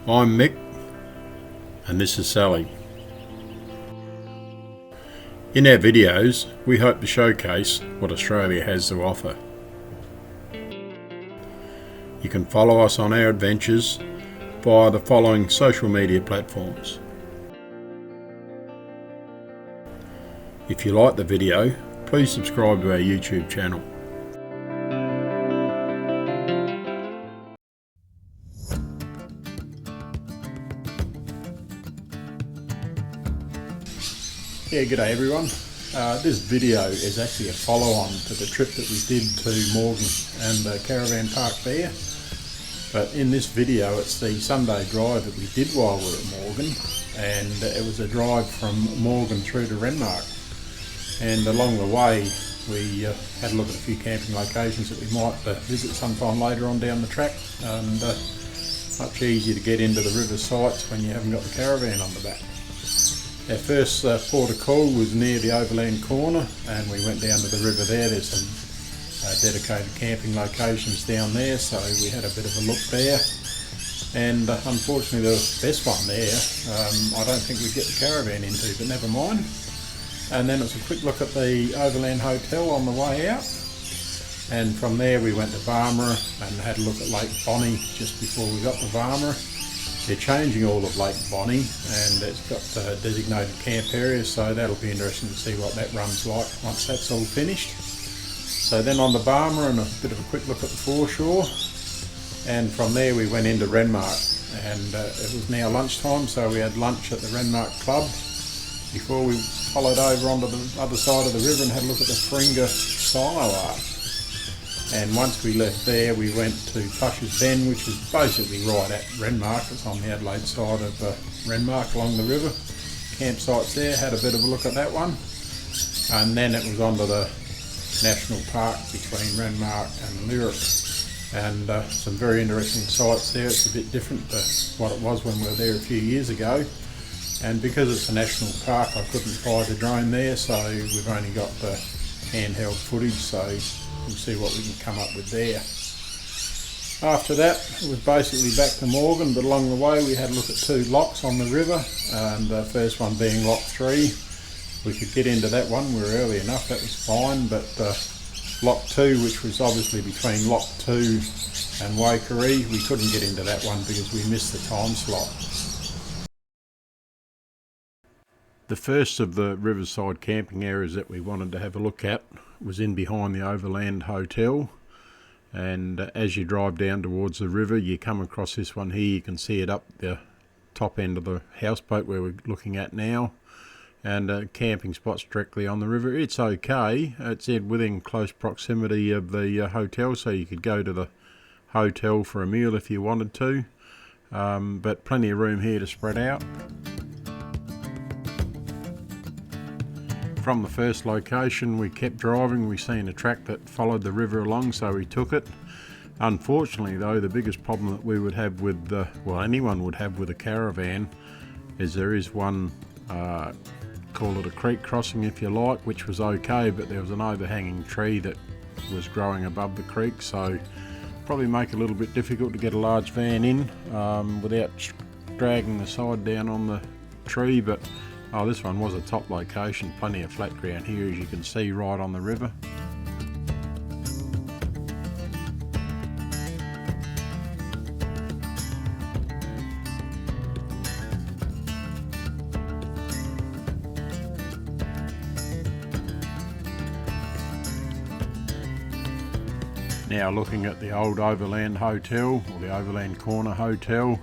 I'm Mick, and this is Sally. In our videos, we hope to showcase what Australia has to offer. You can follow us on our adventures via the following social media platforms. If you like the video, please subscribe to our YouTube channel. Yeah, g'day everyone. This video is actually a follow-on to the trip that we did to Morgan and Caravan Park there. But in this video it's the Sunday drive that we did while we were at Morgan, and it was a drive from Morgan through to Renmark. And along the way we had a look at a few camping locations that we might visit sometime later on down the track, and much easier to get into the river sites when you haven't got the caravan on the back. Our first port of call was near the Overland corner, and we went down to the river there. There's some dedicated camping locations down there, so we had a bit of a look there. And unfortunately the best one there, I don't think we'd get the caravan into, but never mind. And then it was a quick look at the Overland Hotel on the way out. And from there we went to Barmera and had a look at Lake Bonney just before we got to Barmera. They're changing all of Lake Bonney, and it's got designated camp areas, so that'll be interesting to see what that runs like once that's all finished. So then on to Barmera and a bit of a quick look at the foreshore, and from there we went into Renmark, and it was now lunchtime, so we had lunch at the Renmark Club before we followed over onto the other side of the river and had a look at the Paringa Silo Art. And once we left there, we went to Plushs Bend, which was basically right at Renmark. It's on the Adelaide side of Renmark along the river. Campsites there, had a bit of a look at that one. And then it was onto the national park between Renmark and Lyric. And some very interesting sites there. It's a bit different to what it was when we were there a few years ago. And because it's a national park, I couldn't fly the drone there, so we've only got the handheld footage, so we'll see what we can come up with there. After that, it was basically back to Morgan, but along the way we had a look at two locks on the river, and the first one being Lock 3. We could get into that one, we were early enough, that was fine, but Lock 2, which was obviously between Lock 2 and Waikerie, we couldn't get into that one because we missed the time slot. The first of the riverside camping areas that we wanted to have a look at was in behind the Overland Hotel, and as you drive down towards the river you come across this one here. You can see it up the top end of the houseboat where we're looking at now, and camping spots directly on the river. It's okay, it's within close proximity of the hotel, so you could go to the hotel for a meal if you wanted to, but plenty of room here to spread out. From the first location we kept driving. We seen a track that followed the river along, so we took it. Unfortunately though, the biggest problem that we would have with anyone would have with a caravan is there is one, call it a creek crossing if you like, which was okay, but there was an overhanging tree that was growing above the creek, so probably make it a little bit difficult to get a large van in without dragging the side down on the tree. But this one was a top location, plenty of flat ground here as you can see right on the river. Now looking at the old Overland Hotel, or the Overland Corner Hotel.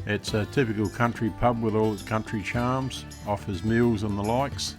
It's a typical country pub with all its country charms, offers meals and the likes.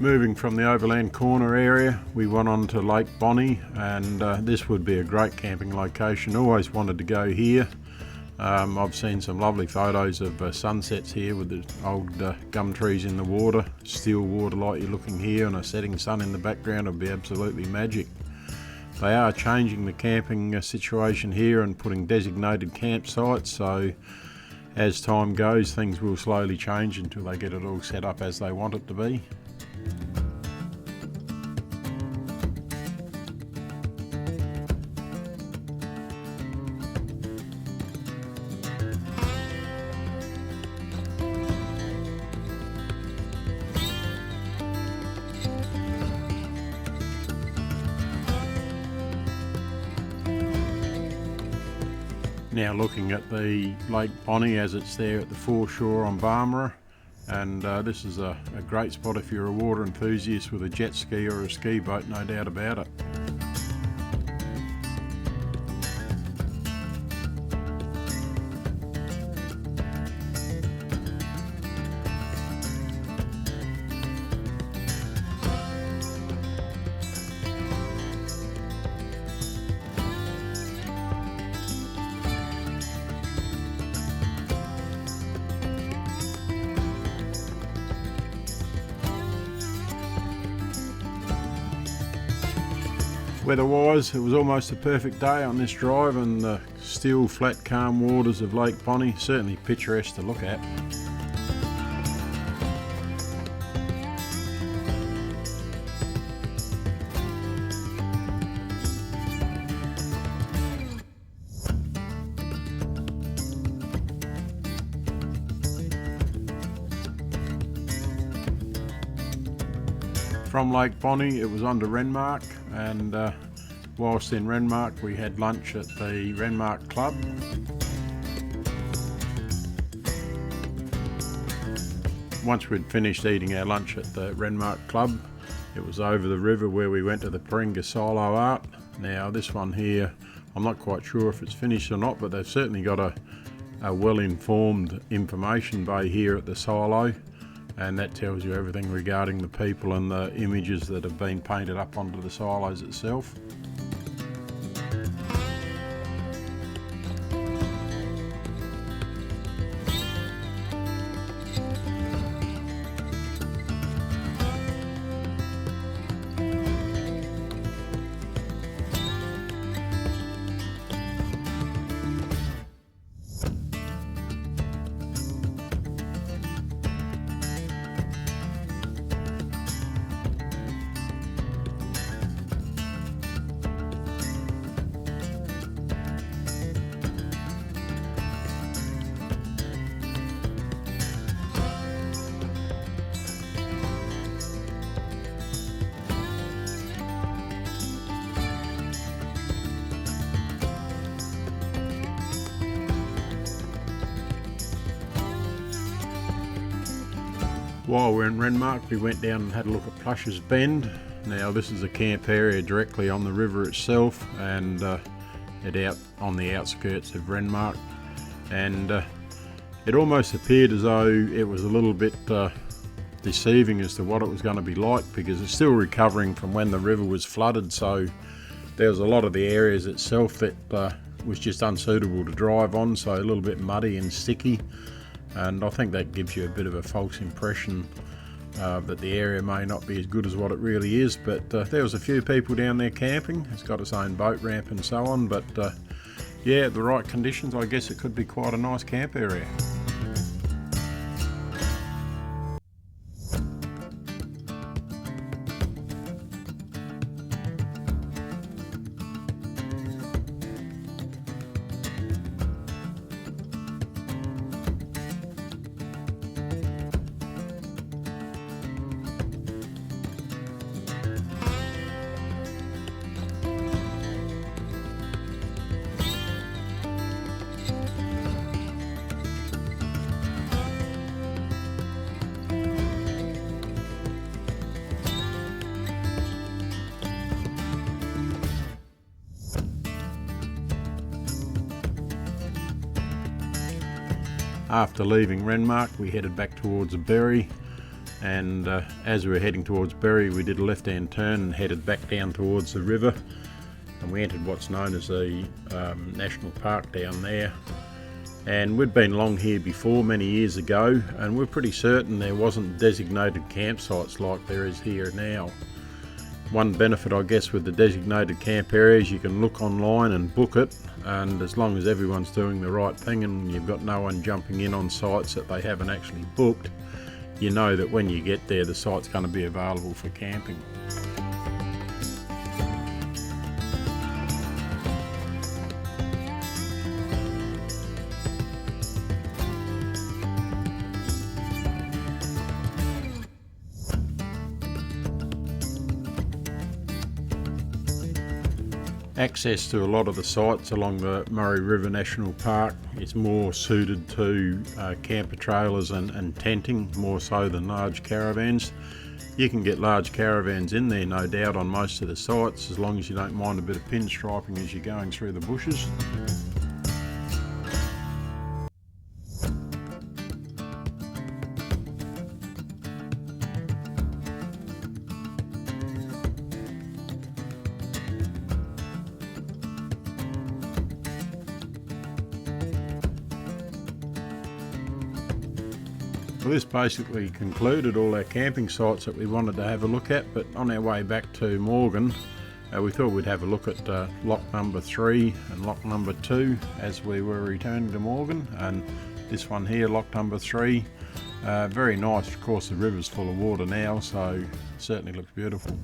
Moving from the Overland Corner area, we went on to Lake Bonney, and this would be a great camping location. Always wanted to go here. I've seen some lovely photos of sunsets here with the old gum trees in the water, still water like you're looking here, and a setting sun in the background would be absolutely magic. They are changing the camping situation here and putting designated campsites, so as time goes things will slowly change until they get it all set up as they want it to be. Now looking at the Lake Bonney as it's there at the foreshore on Barmera, and this is a great spot if you're a water enthusiast with a jet ski or a ski boat, no doubt about it. Weather-wise, it was almost a perfect day on this drive, and the still flat calm waters of Lake Bonney certainly picturesque to look at. From Lake Bonney it was on to Renmark, and whilst in Renmark we had lunch at the Renmark Club. Once we'd finished eating our lunch at the Renmark Club, it was over the river where we went to the Paringa Silo Art. Now this one here, I'm not quite sure if it's finished or not, but they've certainly got a well-informed information bay here at the silo, and that tells you everything regarding the people and the images that have been painted up onto the silos itself. While we're in Renmark, we went down and had a look at Plushs Bend. Now this is a camp area directly on the river itself, and it out on the outskirts of Renmark, and it almost appeared as though it was a little bit deceiving as to what it was going to be like, because it's still recovering from when the river was flooded, so there was a lot of the areas itself that was just unsuitable to drive on, so a little bit muddy and sticky. And I think that gives you a bit of a false impression that the area may not be as good as what it really is. But there was a few people down there camping. It's got its own boat ramp and so on, but yeah, the right conditions, I guess it could be quite a nice camp area. After leaving Renmark, we headed back towards Berry, and as we were heading towards Berry, we did a left-hand turn and headed back down towards the river, and we entered what's known as the National Park down there. And we'd been along here before many years ago, and we're pretty certain there wasn't designated campsites like there is here now. One benefit, I guess, with the designated camp areas, you can look online and book it, and as long as everyone's doing the right thing and you've got no one jumping in on sites that they haven't actually booked, you know that when you get there the site's going to be available for camping. Access to a lot of the sites along the Murray River National Park is more suited to camper trailers and tenting, more so than large caravans. You can get large caravans in there, no doubt, on most of the sites, as long as you don't mind a bit of pinstriping as you're going through the bushes. Well, this basically concluded all our camping sites that we wanted to have a look at, but on our way back to Morgan, we thought we'd have a look at lock number 3 and lock number 2 as we were returning to Morgan. And this one here, lock number 3, very nice. Of course, the river's full of water now, so it certainly looks beautiful.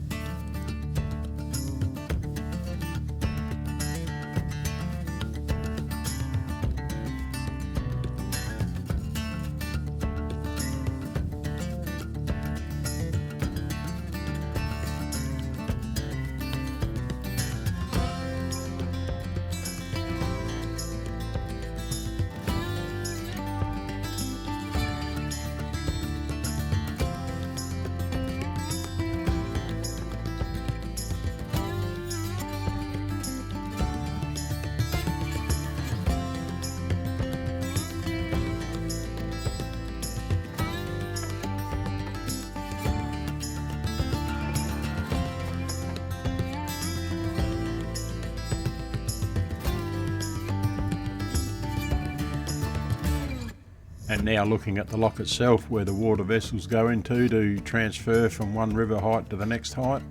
And now looking at the lock itself, where the water vessels go into to transfer from one river height to the next height.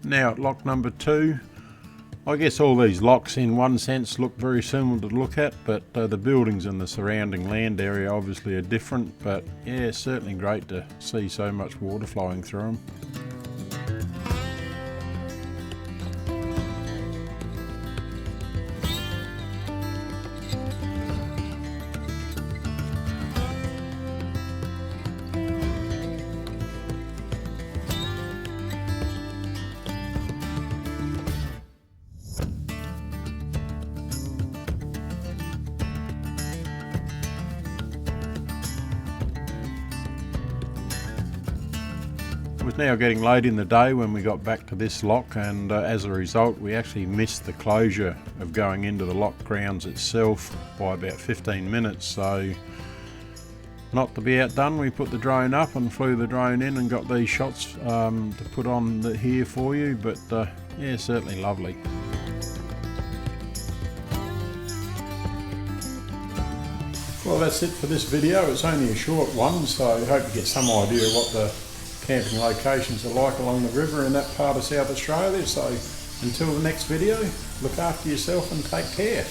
Now at lock number 2, I guess all these locks in one sense look very similar to look at, but the buildings and the surrounding land area obviously are different, but yeah, it's certainly great to see so much water flowing through them. It was now getting late in the day when we got back to this lock, and as a result we actually missed the closure of going into the lock grounds itself by about 15 minutes. So not to be outdone, we put the drone up and flew the drone in and got these shots to put on here for you, but yeah, certainly lovely. Well, that's it for this video. It's only a short one, so I hope you get some idea what the camping locations are like along the river in that part of South Australia. So until the next video, look after yourself and take care.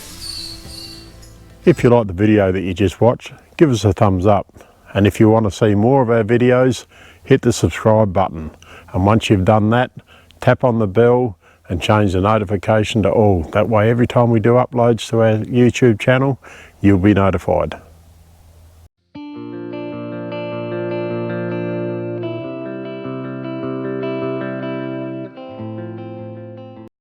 If you like the video that you just watched, give us a thumbs up, and if you want to see more of our videos, hit the subscribe button, and once you've done that, tap on the bell and change the notification to all. That way every time we do uploads to our YouTube channel, you'll be notified.